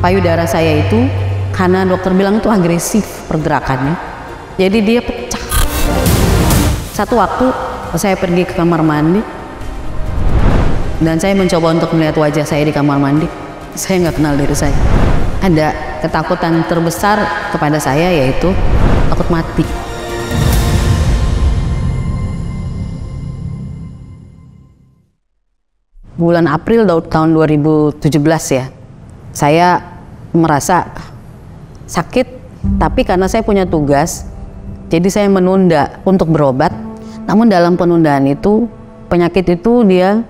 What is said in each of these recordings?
payudara saya itu, karena dokter bilang itu agresif pergerakannya, jadi dia pecah. Satu waktu saya pergi ke kamar mandi dan saya mencoba untuk melihat wajah saya di kamar mandi. Saya nggak kenal diri saya. Ada ketakutan terbesar kepada saya, yaitu takut mati. Bulan April tahun 2017 ya, saya merasa sakit, tapi karena saya punya tugas, jadi saya menunda untuk berobat. Namun dalam penundaan itu, penyakit itu dia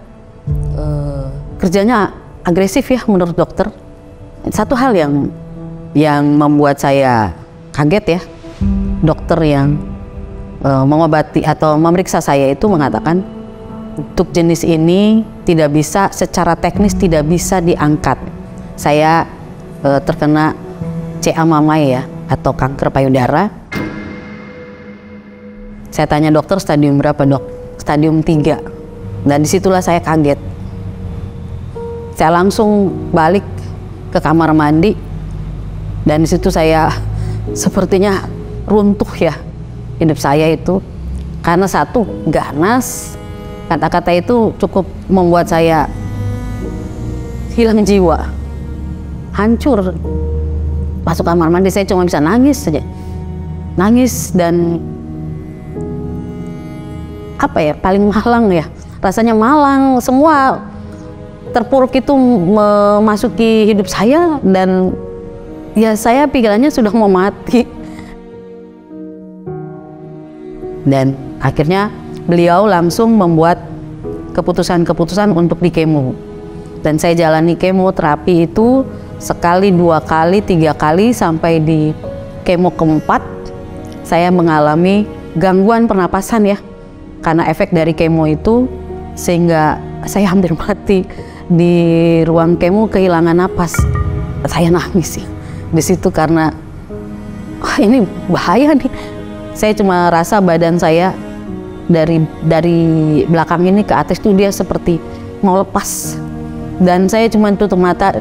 kerjanya agresif ya menurut dokter. Satu hal yang membuat saya kaget ya, dokter yang mengobati atau memeriksa saya itu mengatakan untuk jenis ini tidak bisa, secara teknis tidak bisa diangkat. Saya terkena CA mamai ya, atau kanker payudara. Saya tanya dokter, stadium berapa dok? Stadium 3. Dan disitulah saya kaget. Saya langsung balik ke kamar mandi, dan disitu saya sepertinya runtuh ya hidup saya itu. Karena satu, ganas. Kata-kata itu cukup membuat saya hilang jiwa, hancur. Masuk kamar mandi saya cuma bisa nangis saja, nangis, dan apa ya, paling malang ya, rasanya malang, semua terpuruk itu memasuki hidup saya, dan ya saya pikirannya sudah mau mati. Dan akhirnya beliau langsung membuat keputusan-keputusan untuk di kemo, dan saya jalani kemoterapi itu sekali, 2 kali, 3 kali, sampai di kemo keempat saya mengalami gangguan pernapasan ya, karena efek dari kemo itu, sehingga saya hampir mati di ruang kemo, kehilangan napas. Saya nangis ya di situ karena ini bahaya nih. Saya cuma rasa badan saya dari belakang ini ke atas tuh dia seperti mau lepas, dan saya cuma tutup mata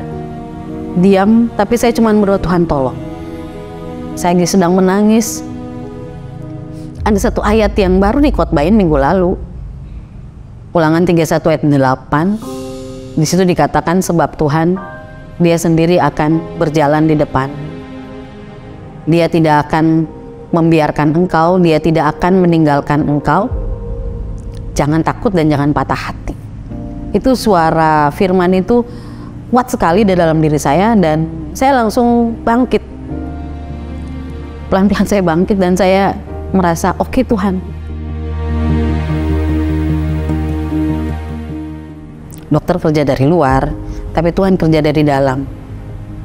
diam, tapi saya cuma berdoa, Tuhan tolong. Saya lagi sedang menangis. Ada satu ayat yang baru dikhotbahin minggu lalu, Ulangan 31 ayat 8. Di situ dikatakan, sebab Tuhan dia sendiri akan berjalan di depan. Dia tidak akan membiarkan engkau, dia tidak akan meninggalkan engkau. Jangan takut dan jangan patah hati. Itu suara firman itu kuat sekali di dalam diri saya, dan saya langsung bangkit. Pelan-pelan saya bangkit, dan saya merasa oke, Tuhan. Dokter kerja dari luar, tapi Tuhan kerja dari dalam.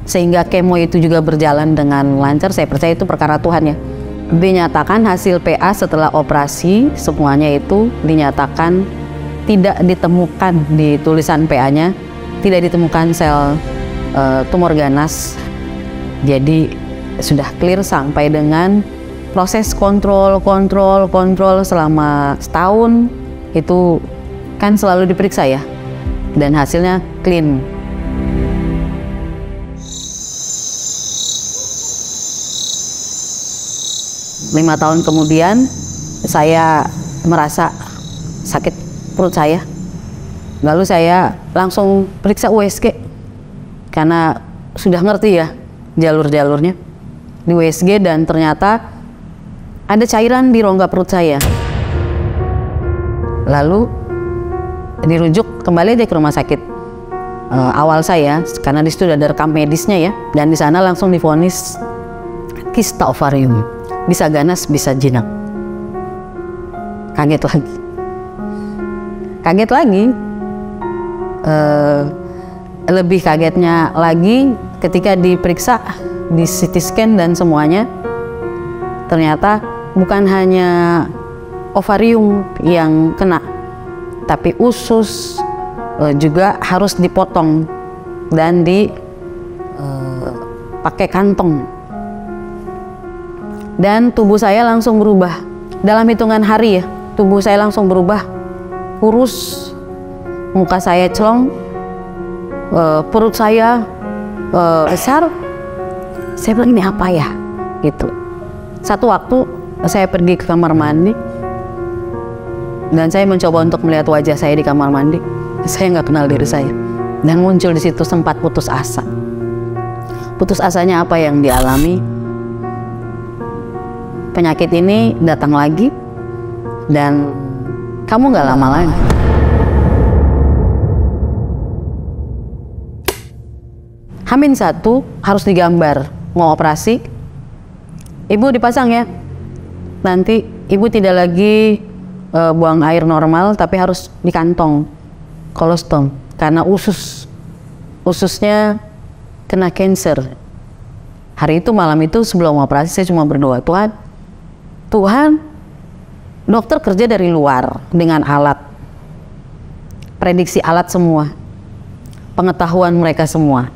Sehingga kemo itu juga berjalan dengan lancar. Saya percaya itu perkara Tuhan ya. Dinyatakan hasil PA setelah operasi, semuanya itu dinyatakan tidak ditemukan, di tulisan PA-nya tidak ditemukan sel tumor ganas. Jadi sudah clear, sampai dengan proses kontrol selama setahun itu kan selalu diperiksa ya, dan hasilnya clean. Lima tahun kemudian saya merasa sakit perut saya, lalu saya langsung periksa USG karena sudah ngerti ya jalur-jalurnya di USG, dan ternyata ada cairan di rongga perut saya. Lalu dirujuk kembali aja ke rumah sakit awal saya, karena di situ ada rekam medisnya ya, dan di sana langsung divonis kista ovarium, bisa ganas bisa jinak. Kaget lagi. Lebih kagetnya lagi ketika diperiksa di CT scan dan semuanya, ternyata bukan hanya ovarium yang kena, tapi usus juga harus dipotong dan pakai kantong. Dan tubuh saya langsung berubah dalam hitungan hari ya. Tubuh saya langsung berubah, kurus, muka saya celong, perut saya besar. Saya bilang ini apa ya gitu. Satu waktu saya pergi ke kamar mandi dan saya mencoba untuk melihat wajah saya di kamar mandi. Saya nggak kenal diri saya dan muncul di situ sempat putus asa. Putus asanya apa yang dialami? Penyakit ini datang lagi dan kamu nggak lama lagi. H-1 harus digambar, mau operasi, ibu dipasang ya. Nanti ibu tidak lagi buang air normal, tapi harus di kantong, kolostom, karena ususnya kena cancer. Hari itu, malam itu sebelum operasi saya cuma berdoa, Tuhan, dokter kerja dari luar dengan alat, prediksi alat semua, pengetahuan mereka semua.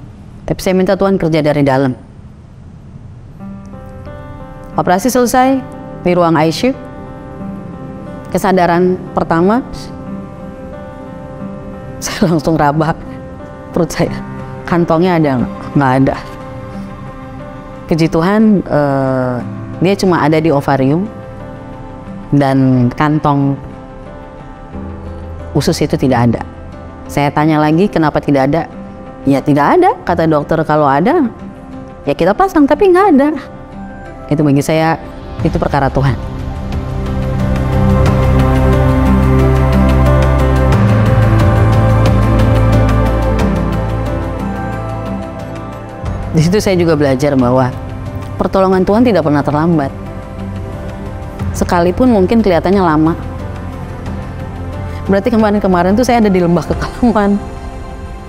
Tapi saya minta Tuhan kerja dari dalam. Operasi selesai di ruang ICU. Kesadaran pertama, saya langsung raba perut saya. Kantongnya ada nggak ada. Puji Tuhan, dia cuma ada di ovarium dan kantong usus itu tidak ada. Saya tanya lagi kenapa tidak ada? Ya tidak ada, kata dokter. Kalau ada ya kita pasang, tapi nggak ada. Itu bagi saya itu perkara Tuhan. Di situ saya juga belajar bahwa pertolongan Tuhan tidak pernah terlambat. Sekalipun mungkin kelihatannya lama. Berarti kemarin-kemarin tuh saya ada di lembah kekelaman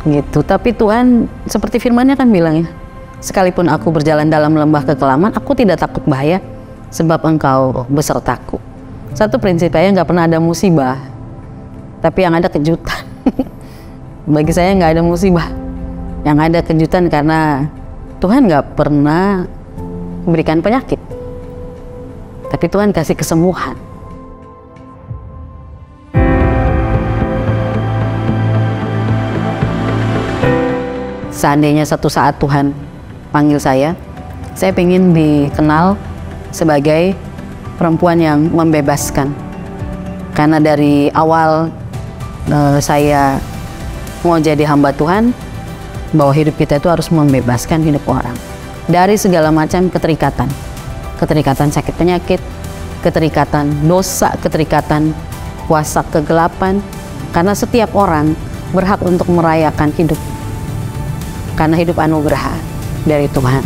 gitu, tapi Tuhan seperti firman-Nya kan bilang ya, sekalipun aku berjalan dalam lembah kekelaman, aku tidak takut bahaya, sebab Engkau besertaku. Satu prinsip saya, nggak pernah ada musibah, tapi yang ada kejutan. Bagi saya nggak ada musibah, yang ada kejutan, karena Tuhan nggak pernah memberikan penyakit, tapi Tuhan kasih kesembuhan. Seandainya satu saat Tuhan panggil saya pengen dikenal sebagai perempuan yang membebaskan. Karena dari awal saya mau jadi hamba Tuhan, bahwa hidup kita itu harus membebaskan hidup orang dari segala macam keterikatan. Keterikatan sakit penyakit, keterikatan dosa, keterikatan kuasa kegelapan. Karena setiap orang berhak untuk merayakan hidup, karena hidup anugerah dari Tuhan.